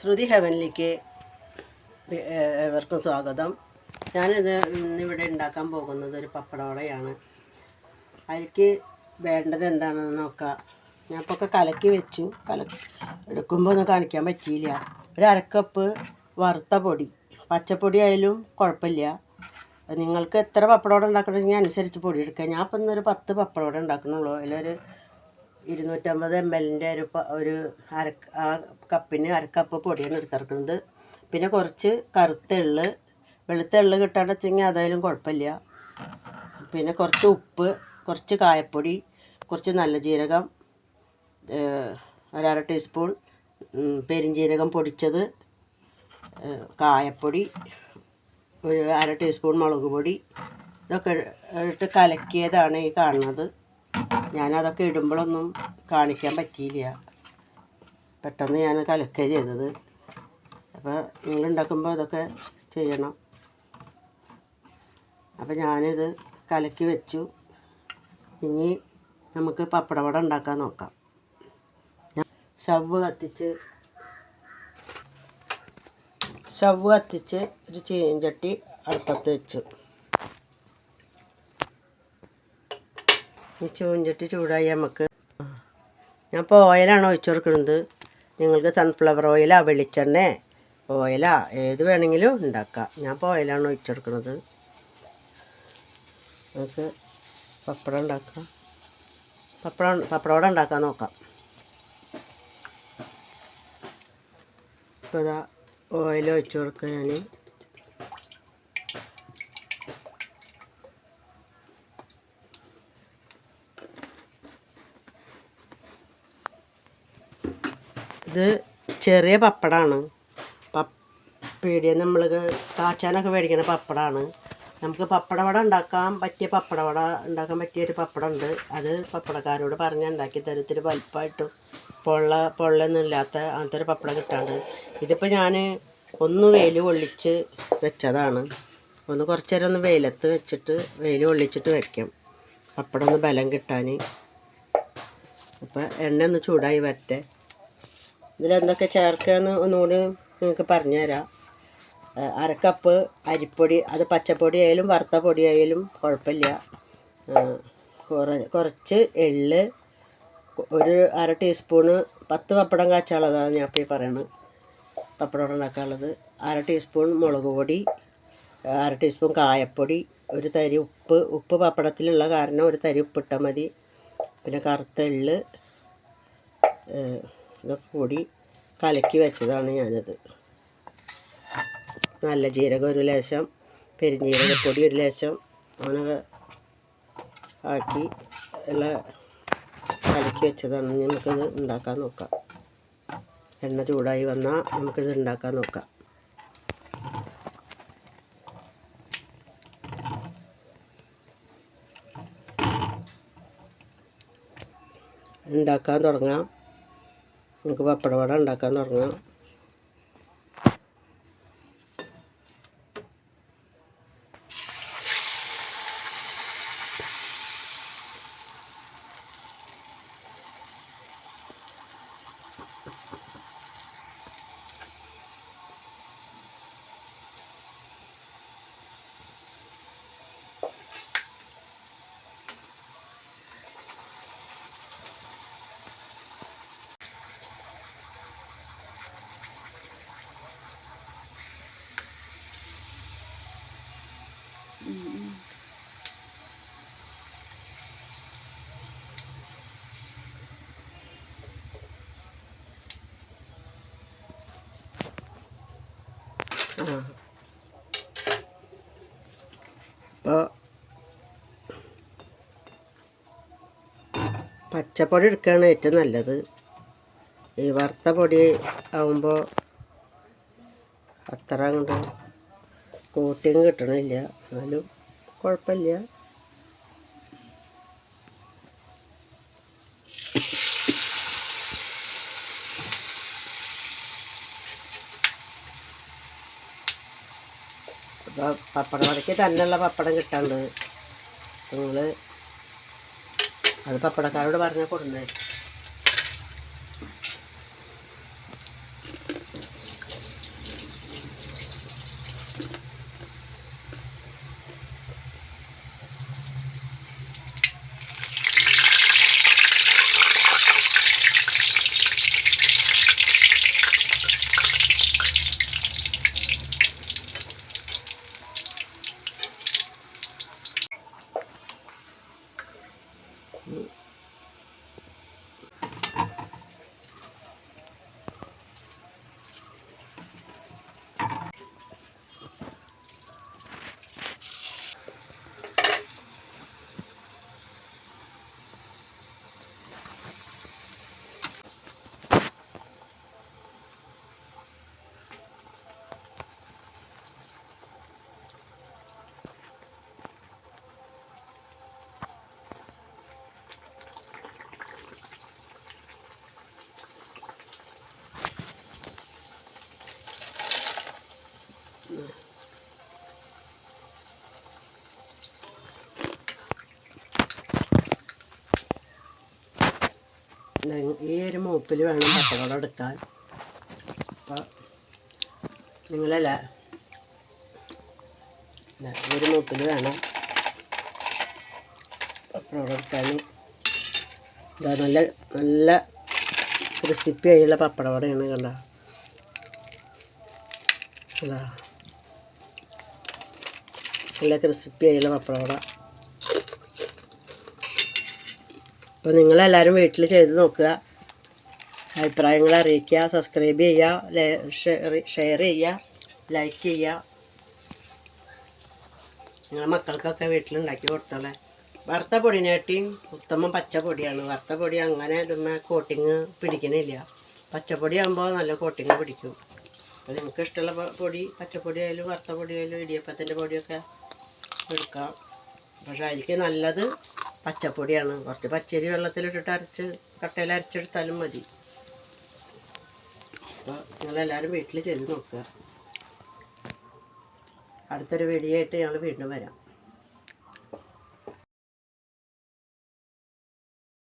ശ്രുതി ഹെവനിലേക്ക് ഏവർക്കും സ്വാഗതം. ഞാനിത് ഇന്നിവിടെ ഉണ്ടാക്കാൻ പോകുന്നത് ഒരു പപ്പടവടയാണ്. അതിലേക്ക് വേണ്ടത് എന്താണെന്ന് നോക്കാം. ഞാൻ ഇപ്പോൾ കലക്കി വെച്ചു. എടുക്കുമ്പോൾ ഒന്നും കാണിക്കാൻ പറ്റിയില്ല. ഒരു അരക്കപ്പ് വറുത്ത പൊടി, പച്ചപ്പൊടി ആയാലും കുഴപ്പമില്ല. നിങ്ങൾക്ക് എത്ര പപ്പടവട ഉണ്ടാക്കണമെങ്കിൽ അനുസരിച്ച് പൊടി എടുക്കുക. ഞാൻ ഇപ്പം ഇന്നൊരു 10 പപ്പടവട ഉണ്ടാക്കണുള്ളൂ. അതിലൊരു 250 ml ഒരു ആ കപ്പിന് അരക്കപ്പ് പൊടിയാണ് എടുത്തിറക്കുന്നത്. പിന്നെ കുറച്ച് കറുത്ത എള്ള്, വെളുത്ത എള്ള് കിട്ടാണ്ട് വെച്ചെങ്കിൽ അതായാലും കുഴപ്പമില്ല. പിന്നെ കുറച്ച് ഉപ്പ്, കുറച്ച് കായപ്പൊടി, കുറച്ച് നല്ല ജീരകം, ഒരു ടീസ്പൂൺ പെരിഞ്ജീരകം പൊടിച്ചത്, കായപ്പൊടി, ഒരു ടീസ്പൂൺ മുളക് പൊടി, ഇതൊക്കെ ഇട്ട് കലക്കിയതാണ് ഈ കാണുന്നത്. ഞാനതൊക്കെ ഇടുമ്പോഴൊന്നും കാണിക്കാൻ പറ്റിയില്ല. പെട്ടെന്ന് ഞാൻ കലക്കുക ചെയ്തത്. അപ്പോൾ നിങ്ങളുണ്ടാക്കുമ്പോൾ അതൊക്കെ ചെയ്യണം. അപ്പോൾ ഞാനിത് കലക്കി വെച്ചു. ഇനി നമുക്ക് പപ്പടവട ഉണ്ടാക്കാൻ നോക്കാം. സ്റ്റവ് കത്തിച്ച് ഒരു ചീനച്ചട്ടി അടുപ്പത്ത് വെച്ചു. ഈ ചീനച്ചട്ടി ചൂടായി നമുക്ക് ഞാനിപ്പോൾ ഓയിലാണ് ഒഴിച്ചു കൊടുക്കുന്നത്. നിങ്ങൾക്ക് സൺഫ്ലവർ ഓയിലാ, വെളിച്ചെണ്ണ ഓയിലാ, ഏത് വേണമെങ്കിലും ഉണ്ടാക്കാം. ഞാൻ ഇപ്പോൾ ഓയിലാണ് ഒഴിച്ചു കൊടുക്കുന്നത്. നമുക്ക് പപ്പടവട ഉണ്ടാക്കാൻ നോക്കാം. ഇപ്പോൾ ഇതാ ഓയിൽ ഒഴിച്ചു കൊടുക്കുക. ഞാൻ ഇത് ചെറിയ പപ്പടമാണ്. പീടികയിൽ നമ്മൾ കാച്ചാനൊക്കെ മേടിക്കുന്ന പപ്പടമാണ്. നമുക്ക് പപ്പടവട ഉണ്ടാക്കാൻ പറ്റിയ പപ്പടമൊരു പപ്പടമുണ്ട്. അത് പപ്പടക്കാരോട് പറഞ്ഞ് ഉണ്ടാക്കി തരും. ഇത്തിരി വലിപ്പമായിട്ടും പൊള്ളൊന്നും ഇല്ലാത്ത അങ്ങനത്തെ ഒരു പപ്പടം കിട്ടാണ്ട്. ഇതിപ്പോൾ ഞാൻ ഒന്ന് വെയിൽ കൊള്ളിച്ച് വെച്ചതാണ്. കുറച്ച് നേരം ഒന്ന് വെയിലത്ത് വെച്ചിട്ട് വെയിൽ കൊള്ളിച്ചിട്ട് വയ്ക്കും, പപ്പടം ഒന്ന് ബലം കിട്ടാൻ. അപ്പോൾ എണ്ണ ഒന്ന് ചൂടായി വരട്ടെ. ഇതിലെന്തൊക്കെ ചേർക്കുകയെന്ന് ഒന്നുകൂടി നിങ്ങൾക്ക് പറഞ്ഞുതരാം. അരക്കപ്പ് അരിപ്പൊടി, അത് പച്ചപ്പൊടി ആയാലും വറുത്ത പൊടി ആയാലും കുഴപ്പമില്ല. കുറച്ച് എള്ള്, ഒരു ടീസ്പൂണ് 10 പപ്പടം കാച്ചാനുള്ളതാണ് ഞാൻ ഇപ്പോൾ ഈ പറയണത്. പപ്പടം ഉണ്ടാക്കാനുള്ളത് 1/2 ടീസ്പൂൺ മുളക് പൊടി, 1/2 ടീസ്പൂൺ കായപ്പൊടി, ഒരു തരി ഉപ്പ് പപ്പടത്തിലുള്ള കാരണം ഒരു തരി ഉപ്പിട്ടാൽ മതി. പിന്നെ കറുത്ത എള്ള്, ഇതൊക്കെ കൂടി കലക്കി വെച്ചതാണ് ഞാനത്. നല്ല ജീരകം ഒരു ലേശം, പെരിഞ്ജീരകപ്പൊടി ഒരു ലേശം, അങ്ങനെ ആക്കി കലക്കി വെച്ചതാണ്. നമുക്കിത് ഉണ്ടാക്കാൻ നോക്കാം. എണ്ണ ചൂടായി വന്നാൽ നമുക്കിത് ഉണ്ടാക്കാൻ നോക്കാം. ഉണ്ടാക്കാൻ തുടങ്ങാം. നമുക്ക് പപ്പടവട ഉണ്ടാക്കാൻ തുടങ്ങാം. അപ്പോൾ പച്ചപ്പൊടി എടുക്കുകയാണ് ഏറ്റവും നല്ലത്. ഈ വറുത്ത പൊടി ആകുമ്പോൾ അത്ര അങ്ങോട്ട് കോട്ടിങ് കിട്ടണില്ല, എന്നാലും കുഴപ്പമില്ല. അപ്പോൾ പപ്പടവടയ്ക്ക് തന്നെയുള്ള പപ്പടം കിട്ടാണ്ട് നിങ്ങൾ അത് പപ്പടക്കാരോട് പറഞ്ഞാൽ കൊടുക്കുന്നത്. മൂപ്പിൽ വേണം പപ്പടം എടുക്കാൻ. അപ്പോൾ നിങ്ങളല്ല ഒരു മൂപ്പിൽ വേണം പപ്പടം എടുക്കാൻ. ഇതാ നല്ല നല്ല ക്രിസ്പി ആയുള്ള പപ്പടവടയാണ്. കണ്ട ഇതാ നല്ല ക്രിസ്പി ആയുള്ള പപ്പടവട. അപ്പോൾ നിങ്ങളെല്ലാവരും വീട്ടിൽ ചെയ്ത് നോക്കുക, അഭിപ്രായങ്ങൾ അറിയിക്കുക, സബ്സ്ക്രൈബ് ചെയ്യുക, ഷെയർ ചെയ്യുക, ലൈക്ക് ചെയ്യുക. നിങ്ങളെ മക്കൾക്കൊക്കെ വീട്ടിലുണ്ടാക്കി കൊടുത്തോളെ. വറുത്ത പൊടിനെക്കാട്ടിയും ഉത്തമം പച്ചപ്പൊടിയാണ്. വറുത്ത പൊടി അങ്ങനെ ഇതുമ്മേ കോട്ടിങ് പിടിക്കണില്ല. പച്ചപ്പൊടി ആകുമ്പോൾ നല്ല കോട്ടിങ് പിടിക്കും. അപ്പോൾ നിങ്ങൾക്ക് ഇഷ്ടമുള്ള പൊടി, പച്ചപ്പൊടി ആയാലും വറുത്ത പൊടി ആയാലും ഇടിയപ്പത്തിൻ്റെ പൊടിയൊക്കെ എടുക്കാം. പക്ഷേ അതിലേക്ക് നല്ലത് പച്ചപ്പൊടിയാണ്. കുറച്ച് പച്ചരി വെള്ളത്തിലിട്ടിട്ട് കട്ടയിൽ അരച്ചെടുത്താലും മതി. അപ്പോൾ നിങ്ങളെല്ലാവരും വീട്ടിൽ ചെയ്ത് നോക്കുക. അടുത്തൊരു വീഡിയോ ആയിട്ട് ഞങ്ങൾ വീണ്ടും വരാം.